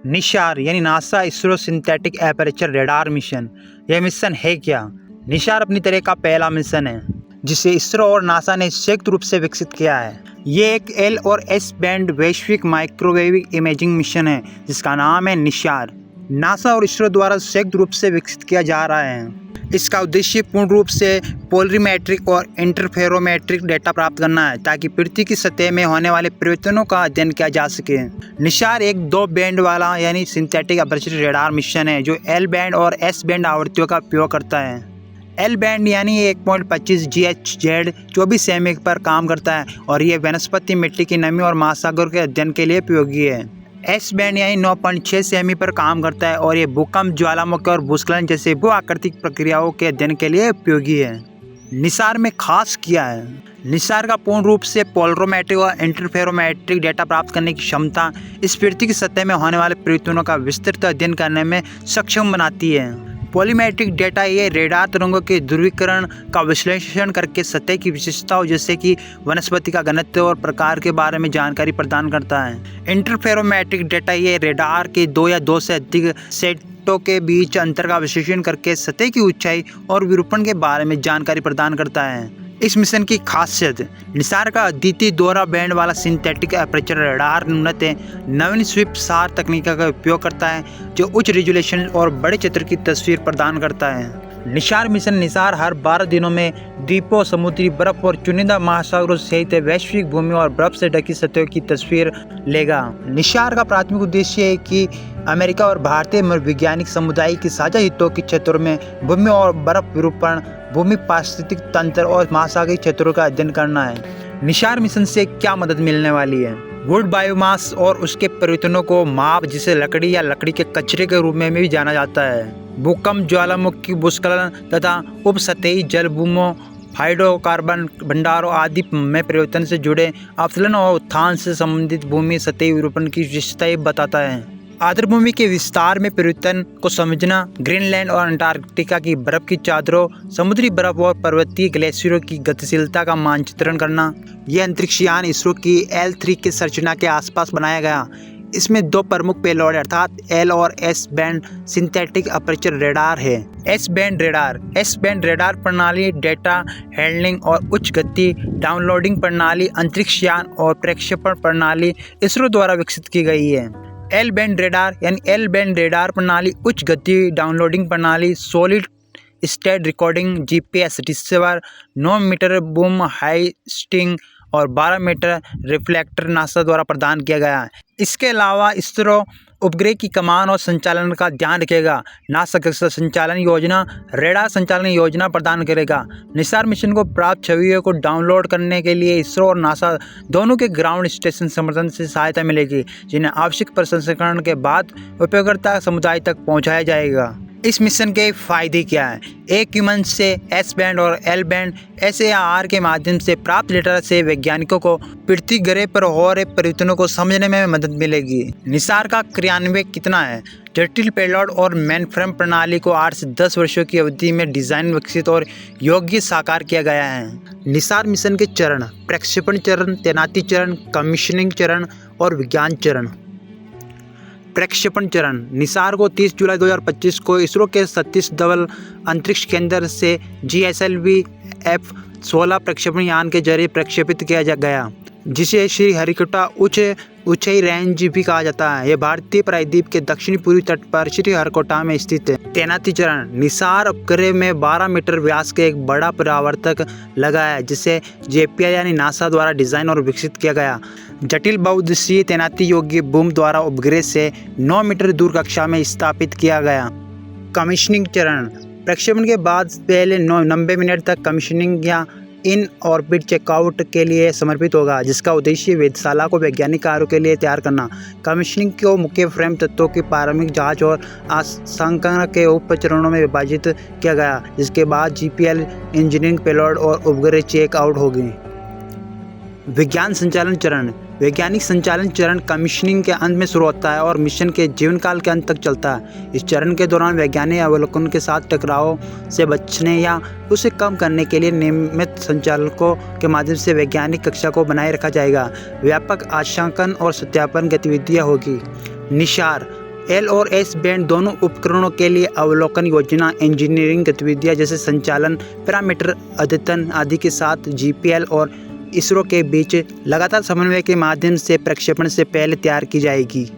निशार यानी NASA ISRO synthetic aperture radar mission. यह mission है क्या? निशार अपनी तरह का पहला मिशन है जिसे इसरो और नासा ने संयुक्त रूप से विकसित किया है। ये एक एल और एस बैंड वैश्विक माइक्रोवेव इमेजिंग मिशन है जिसका नाम है निशार। नासा और इसरो द्वारा संयुक्त रूप से विकसित किया जा रहा है। इसका उद्देश्य पूर्ण रूप से पोलरीमेट्रिक और इंटरफेरोमेट्रिक डेटा प्राप्त करना है ताकि पृथ्वी की सतह में होने वाले परिवर्तनों का अध्ययन किया जा सके। निशार एक 2 बैंड वाला यानी सिंथेटिक एपर्चर रेडार मिशन है जो एल बैंड और एस बैंड आवृत्तियों का उपयोग करता है। एल बैंड यानी 1.25 GHz 24 सेमी पर काम करता है और ये वनस्पति मिट्टी की नमी और महासागर के अध्ययन के लिए उपयोगी है। एस बैंड यानी 9.6 सेमी पर काम करता है और ये भूकंप, ज्वालामुखी और भूस्खलन जैसे भू आकृतिक प्रक्रियाओं के अध्ययन के लिए उपयोगी है। निशार में खास क्या है? निशार का पूर्ण रूप से पोलरोमेट्रिक और इंटरफेरोमेट्रिक डेटा प्राप्त करने की क्षमता इस पृथ्वी की सतह में होने वाले परिवर्तनों का विस्तृत अध्ययन करने में सक्षम बनाती है। पॉलीमेट्रिक डेटा ये रेडार तरंगों के ध्रुवीकरण का विश्लेषण करके सतह की विशेषताओं जैसे कि वनस्पति का घनत्व और प्रकार के बारे में जानकारी प्रदान करता है। इंटरफेरोमेट्रिक डेटा ये रेडार के 2 या 2 से अधिक सेटों के बीच अंतर का विश्लेषण करके सतह की ऊंचाई और विरूपण के बारे में जानकारी प्रदान करता है। इस मिशन की खासियत: निशार का अद्वितीय दोहरा बैंड वाला सिंथेटिक एपर्चर रेडार उन्नत नवीन स्वीप सार तकनीक का उपयोग करता है जो उच्च रिजोल्यूशन और बड़े क्षेत्र की तस्वीर प्रदान करता है। निशार मिशन निशार हर 12 दिनों में द्वीपों, समुद्री बर्फ और चुनिंदा महासागरों सहित वैश्विक भूमि और बर्फ से ढकी सतहों की तस्वीर लेगा। निशार का प्राथमिक उद्देश्य है कि अमेरिका और भारतीय वैज्ञानिक समुदाय की साझा हितों के क्षेत्रों में भूमि और बर्फ विरूपण, भूमि पारिस्थितिक तंत्र और महासागरीय क्षेत्रों का अध्ययन करना है। निशार मिशन से क्या मदद मिलने वाली है? वुड बायोमास और उसके परिवर्तनों को माप, जिसे लकड़ी या लकड़ी के कचरे के रूप में भी जाना जाता है, भूकंप, ज्वालामुखी, भूस्खलन तथा उपसतही जल बूमों, हाइड्रोकार्बन भंडारों आदि में परिवर्तन से जुड़े अवतरण और उत्थान से संबंधित भूमि सतही विरूपण की विशेषताएं बताता है। आर्द्रभूमि के विस्तार में परिवर्तन को समझना, ग्रीनलैंड और अंटार्कटिका की बर्फ की चादरों, समुद्री बर्फ और पर्वतीय ग्लेशियरों की गतिशीलता का मानचित्रण करना। यह अंतरिक्ष यान इसरो की L3 के संरचना के आसपास बनाया गया। इसमें 2 प्रमुख पेलोड अर्थात एल और S band synthetic aperture radar है। एस बैंड रेडार प्रणाली डेटा हैंडलिंग और उच्च गति डाउनलोडिंग प्रणाली अंतरिक्ष यान और प्रक्षेपण प्रणाली इसरो द्वारा विकसित की गई है। एल बैंड रेडार प्रणाली उच्च गति डाउनलोडिंग प्रणाली, solid state recording, GPS receiver, 9 metre boom hoisting और 12 मीटर रिफ्लेक्टर नासा द्वारा प्रदान किया गया है। इसके अलावा इसरो उपग्रह की कमान और संचालन का ध्यान रखेगा। नासा कक्षा संचालन योजना, रेडार संचालन योजना प्रदान करेगा। निशार मिशन को प्राप्त छवियों को डाउनलोड करने के लिए इसरो और नासा दोनों के ग्राउंड स्टेशन समर्थन से सहायता मिलेगी, जिन्हें आवश्यक प्रसंस्करण के बाद उपयोगकर्ता समुदाय तक पहुंचाया जाएगा। इस मिशन के फायदे क्या हैं? एक ह्यूमन से एस बैंड और एल बैंड SAR के माध्यम से प्राप्त डेटा से वैज्ञानिकों को पृथ्वी ग्रह पर हो रहे परिवर्तनों को समझने में मदद मिलेगी। निशार का क्रियान्वयन कितना है? जटिल पेलोड और मेनफ्रेम प्रणाली को 8 से 10 वर्षों की अवधि में डिजाइन, विकसित और योग्य साकार किया गया है। निशार मिशन के चरण: प्रक्षेपण चरण, तैनाती चरण, कमीशनिंग चरण और विज्ञान चरण। प्रक्षेपण चरण: निशार को 30 जुलाई 2025 को इसरो के सतीश धवन अंतरिक्ष केंद्र से GSLV F-16 प्रक्षेपण यान के जरिए प्रक्षेपित किया गया, जिसे श्रीहरिकोटा उच्च ऊंचाई रेंज भी कहा जाता है। यह भारतीय प्रायद्वीप के दक्षिणी पूर्वी तट पर श्रीहरिकोटा में स्थित है। तैनाती चरण: निशार उपग्रह में 12 मीटर व्यास के एक बड़ा परावर्तक लगा है जिसे JPL यानी नासा द्वारा डिजाइन और विकसित किया गया। जटिल बहुउद्देशीय तैनाती योग्य बूम द्वारा उपग्रह से 9 मीटर दूर कक्षा में स्थापित किया गया। कमीशनिंग चरण: प्रक्षेपण के बाद पहले 90 मिनट तक कमीशनिंग या इन ऑर्बिट चेकआउट के लिए समर्पित होगा, जिसका उद्देश्य वेधशाला को वैज्ञानिक कार्यों के लिए तैयार करना। कमीशनिंग को मुख्य फ्रेम तत्वों की प्रारंभिक जांच और अंशांकन के उप चरणों में विभाजित किया गया, जिसके बाद GPL इंजीनियरिंग पेलोड और उपग्रह चेकआउट होगी। विज्ञान संचालन चरण: वैज्ञानिक संचालन चरण कमीशनिंग के अंत में शुरू होता है और मिशन के जीवनकाल के अंत तक चलता है। इस चरण के दौरान वैज्ञानिक अवलोकन के साथ टकराव से बचने या उसे कम करने के लिए नियमित संचालकों के माध्यम से वैज्ञानिक कक्षा को बनाए रखा जाएगा। व्यापक अंशांकन और सत्यापन गतिविधियाँ होगी। निशार एल और एस बैंड दोनों उपकरणों के लिए अवलोकन योजना, इंजीनियरिंग गतिविधियां जैसे संचालन, पैरामीटर अद्यतन आदि के साथ जीपीएल और इसरो के बीच लगातार समन्वय के माध्यम से प्रक्षेपण से पहले तैयार की जाएगी।